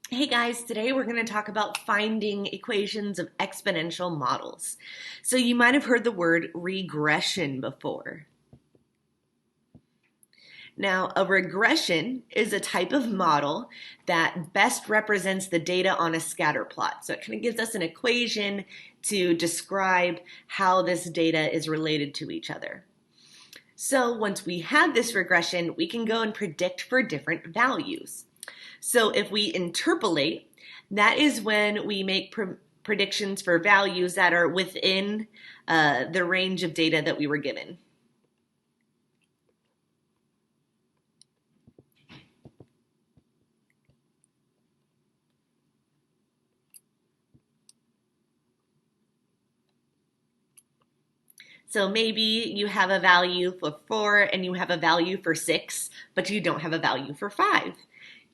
Hey guys, today we're going to talk about finding equations of exponential models. So you might have heard the word regression before. Now, a regression is a type of model that best represents the data on a scatter plot. So it kind of gives us an equation to describe how this data is related to each other. So once we have this regression, we can go and predict for different values. So if we interpolate, that is when we make predictions for values that are within the range of data that we were given. So maybe you have a value for 4 and you have a value for 6, but you don't have a value for 5.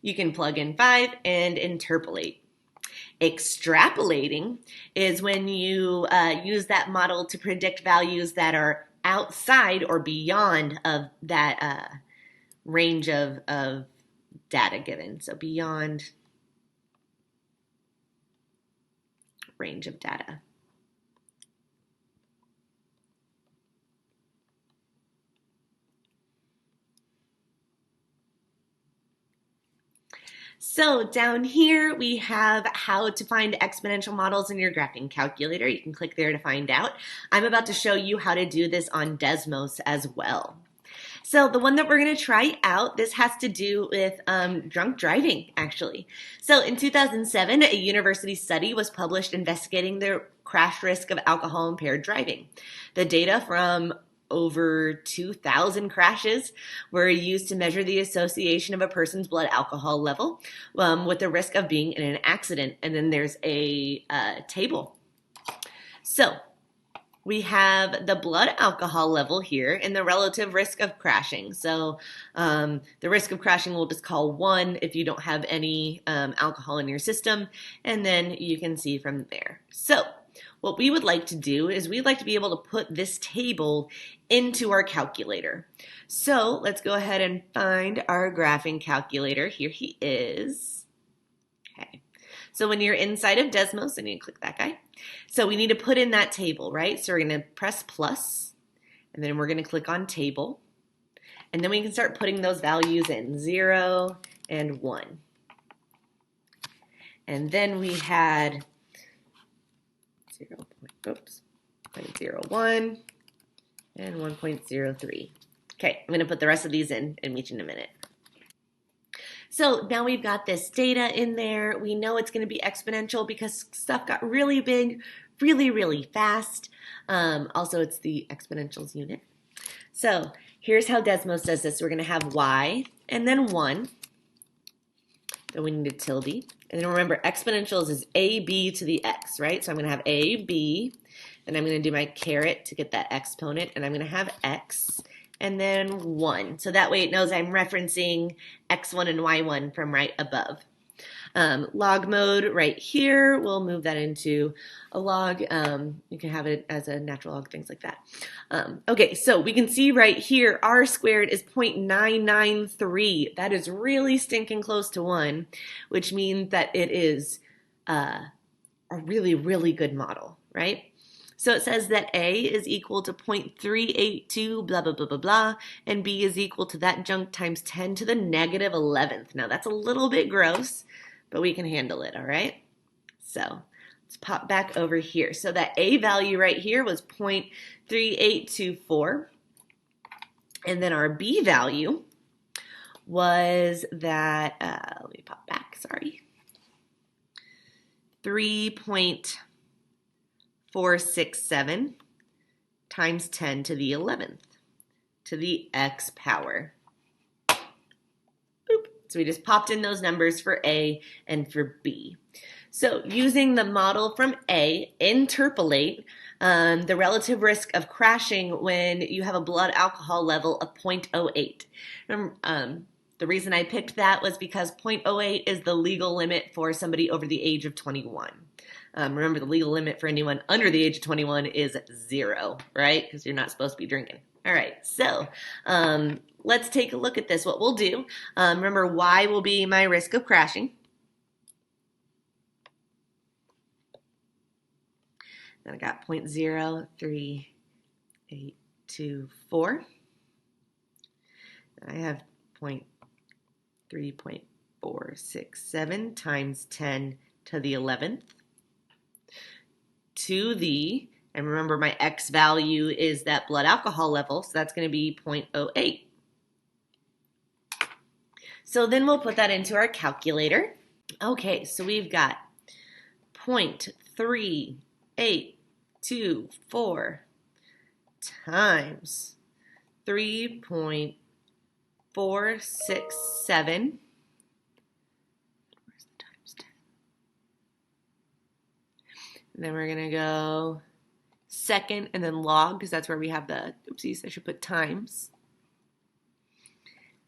You can plug in 5 and interpolate. Extrapolating is when you use that model to predict values that are outside or beyond of that range of data given. So beyond range of data. So down here we have how to find exponential models in your graphing calculator. You can click there to find out. I'm about to show you how to do this on Desmos as well. So the one that we're going to try out, this has to do with drunk driving, actually. So in 2007, a university study was published investigating the crash risk of alcohol-impaired driving. The data from over 2,000 crashes were used to measure the association of a person's blood alcohol level with the risk of being in an accident. And then there's a table. So we have the blood alcohol level here and the relative risk of crashing. So the risk of crashing we'll just call 1 if you don't have any alcohol in your system, and then you can see from there. So what we would like to do is we'd like to be able to put this table into our calculator. So let's go ahead and find our graphing calculator. Here he is. Okay. So when you're inside of Desmos, and you click that guy. So we need to put in that table, right? So we're going to press plus, and then we're going to click on table. And then we can start putting those values in, 0 and 1. And then we had 0.01 and 1.03. Okay, I'm going to put the rest of these in and meet you in a minute. So now we've got this data in there. We know it's going to be exponential because stuff got really big, really, really fast. Also, it's the exponentials unit. So here's how Desmos does this. We're going to have y and then 1. Then we need a tilde. And then remember, exponentials is ab to the x, right? So I'm going to have ab, and I'm going to do my caret to get that exponent, and I'm going to have x, and then 1. So that way it knows I'm referencing x1 and y1 from right above. Log mode right here, we'll move that into a log. You can have it as a natural log, things like that. Okay, so we can see right here, r squared is 0.993. That is really stinking close to 1, which means that it is a really, really good model, right? So it says that A is equal to 0.382, blah, blah, blah, blah, blah, and B is equal to that junk times 10 to the negative 11th. Now that's a little bit gross, but we can handle it, all right? So let's pop back over here. So that A value right here was 0.3824, and then our B value was that, let me pop back, sorry, 3.467 times 10 to the 11th to the x power. Boop. So we just popped in those numbers for A and for B. So using the model from A, interpolate the relative risk of crashing when you have a blood alcohol level of 0.08. The reason I picked that was because 0.08 is the legal limit for somebody over the age of 21. Remember, the legal limit for anyone under the age of 21 is 0, right? Because you're not supposed to be drinking. All right, so let's take a look at this. What we'll do, remember, y will be my risk of crashing. Then I got 0.03824. I have 3.467 times 10 to the 11th to the, and remember my X value is that blood alcohol level, so that's going to be 0.08. So then we'll put that into our calculator. Okay, so we've got 0.3824 times 3.467. Where's the times 10? And then we're going to go second and then log, because that's where we have the, oopsies, I should put times.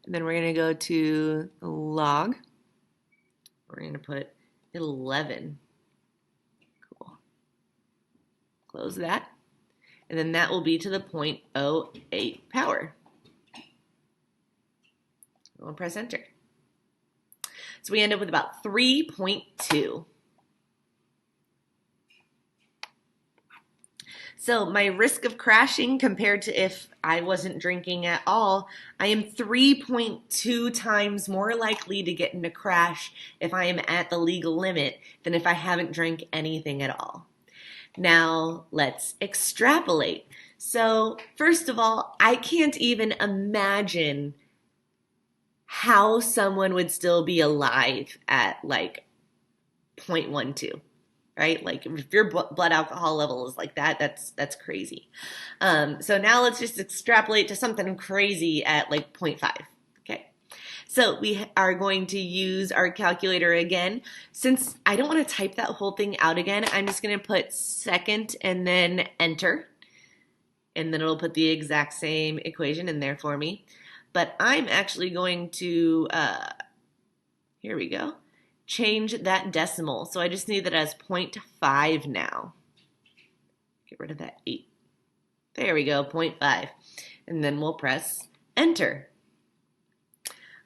And then we're going to go to log. We're going to put 11. Cool. Close that. And then that will be to the 0.08 power. We'll press enter. So we end up with about 3.2. So my risk of crashing compared to if I wasn't drinking at all, I am 3.2 times more likely to get in a crash if I am at the legal limit than if I haven't drank anything at all. Now let's extrapolate. So first of all, I can't even imagine how someone would still be alive at like 0.12. Right? Like if your blood alcohol level is like that, that's crazy. So now let's just extrapolate to something crazy at like 0.5. Okay. So we are going to use our calculator again. Since I don't want to type that whole thing out again, I'm just going to put second and then enter. And then it'll put the exact same equation in there for me. But I'm actually going to, here we go, change that decimal. So I just need that as 0.5 now. Get rid of that 8. There we go, 0.5. And then we'll press enter.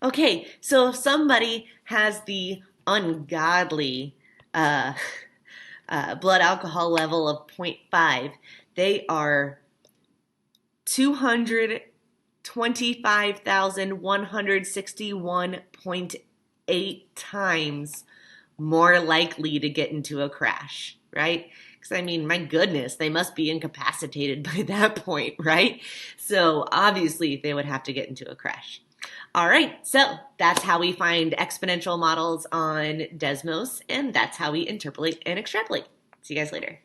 Okay, so if somebody has the ungodly blood alcohol level of 0.5, they are 225,161.8 times more likely to get into a crash, right? Because I mean, my goodness, they must be incapacitated by that point, right? So obviously they would have to get into a crash. All right, so that's how we find exponential models on Desmos, and that's how we interpolate and extrapolate. See you guys later.